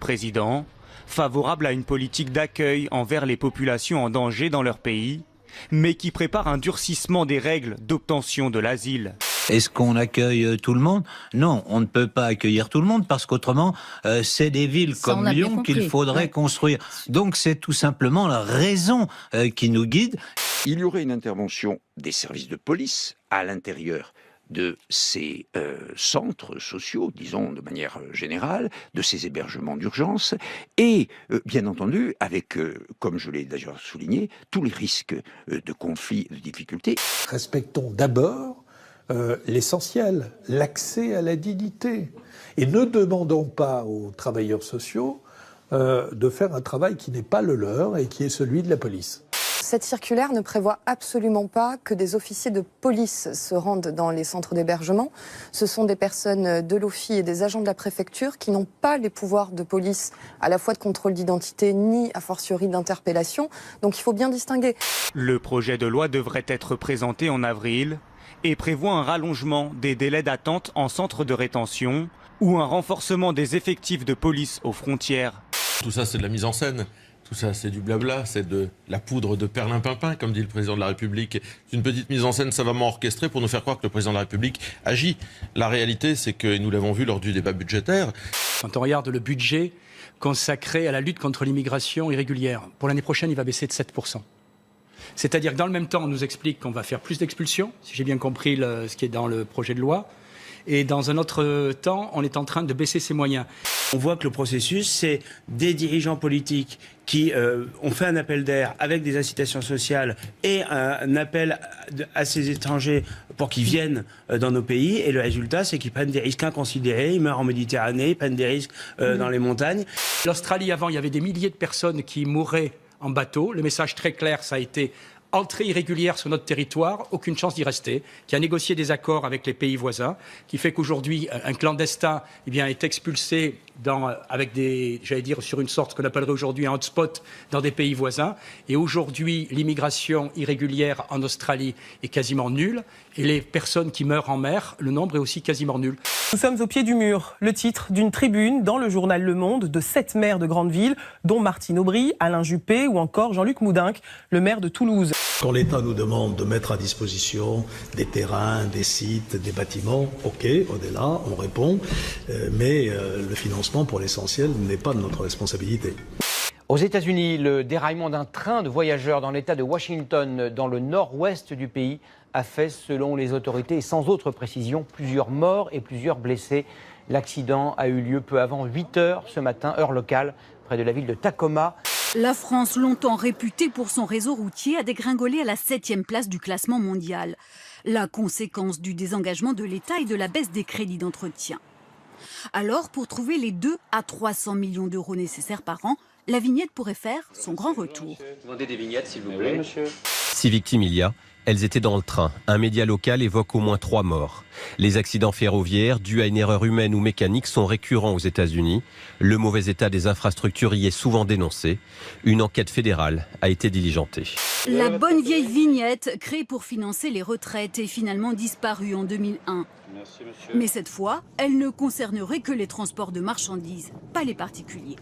président, favorable à une politique d'accueil envers les populations en danger dans leur pays, mais qui prépare un durcissement des règles d'obtention de l'asile. Est-ce qu'on accueille tout le monde? Non, on ne peut pas accueillir tout le monde parce qu'autrement, c'est des villes comme Lyon qu'il faudrait construire. Donc c'est tout simplement la raison qui nous guide. Il y aurait une intervention des services de police à l'intérieur de ces centres sociaux, disons de manière générale, de ces hébergements d'urgence, et bien entendu, avec, comme je l'ai d'ailleurs souligné, tous les risques de conflits, de difficultés. Respectons d'abord l'essentiel, l'accès à la dignité. Et ne demandons pas aux travailleurs sociaux de faire un travail qui n'est pas le leur et qui est celui de la police. Cette circulaire ne prévoit absolument pas que des officiers de police se rendent dans les centres d'hébergement. Ce sont des personnes de l'OFII et des agents de la préfecture qui n'ont pas les pouvoirs de police, à la fois de contrôle d'identité ni a fortiori d'interpellation. Donc il faut bien distinguer. Le projet de loi devrait être présenté en avril et prévoit un rallongement des délais d'attente en centre de rétention ou un renforcement des effectifs de police aux frontières. Tout ça, c'est de la mise en scène. Tout ça, c'est du blabla, c'est de la poudre de perlimpinpin, comme dit le président de la République. C'est une petite mise en scène savamment orchestrée pour nous faire croire que le président de la République agit. La réalité, c'est que, et nous l'avons vu lors du débat budgétaire... Quand on regarde le budget consacré à la lutte contre l'immigration irrégulière, pour l'année prochaine, il va baisser de 7%. C'est-à-dire que dans le même temps, on nous explique qu'on va faire plus d'expulsions, si j'ai bien compris ce qui est dans le projet de loi. Et dans un autre temps, on est en train de baisser ses moyens. On voit que le processus, c'est des dirigeants politiques qui ont fait un appel d'air avec des incitations sociales et un appel à ces étrangers pour qu'ils viennent dans nos pays. Et le résultat, c'est qu'ils prennent des risques inconsidérés, ils meurent en Méditerranée, ils prennent des risques dans les montagnes. L'Australie, avant, il y avait des milliers de personnes qui mouraient en bateau. Le message très clair, ça a été entrée irrégulière sur notre territoire, aucune chance d'y rester, qui a négocié des accords avec les pays voisins, qui fait qu'aujourd'hui, un clandestin est expulsé avec sur une sorte qu'on appellerait aujourd'hui un hotspot dans des pays voisins. Et aujourd'hui, l'immigration irrégulière en Australie est quasiment nulle. Et les personnes qui meurent en mer, le nombre est aussi quasiment nul. Nous sommes au pied du mur. Le titre d'une tribune dans le journal Le Monde de 7 maires de grandes villes, dont Martine Aubry, Alain Juppé ou encore Jean-Luc Moudenc, le maire de Toulouse. Quand l'État nous demande de mettre à disposition des terrains, des sites, des bâtiments, ok, on est là, on répond, mais le financement, pour l'essentiel, n'est pas de notre responsabilité. Aux États-Unis, le déraillement d'un train de voyageurs dans l'État de Washington, dans le nord-ouest du pays, a fait, selon les autorités, et sans autre précision, plusieurs morts et plusieurs blessés. L'accident a eu lieu peu avant 8 heures ce matin, heure locale, près de la ville de Tacoma. La France, longtemps réputée pour son réseau routier, a dégringolé à la 7e place du classement mondial. La conséquence du désengagement de l'État et de la baisse des crédits d'entretien. Alors, pour trouver les 2 à 300 millions d'euros nécessaires par an, la vignette pourrait faire son grand retour. Demandez des vignettes, s'il vous plaît. Oui, monsieur. 6 victimes il y a. Elles étaient dans le train. Un média local évoque au moins 3 morts. Les accidents ferroviaires dus à une erreur humaine ou mécanique sont récurrents aux États-Unis. Le mauvais état des infrastructures y est souvent dénoncé. Une enquête fédérale a été diligentée. La bonne vieille vignette, créée pour financer les retraites, est finalement disparue en 2001. Merci, monsieur. Mais cette fois, elle ne concernerait que les transports de marchandises, pas les particuliers.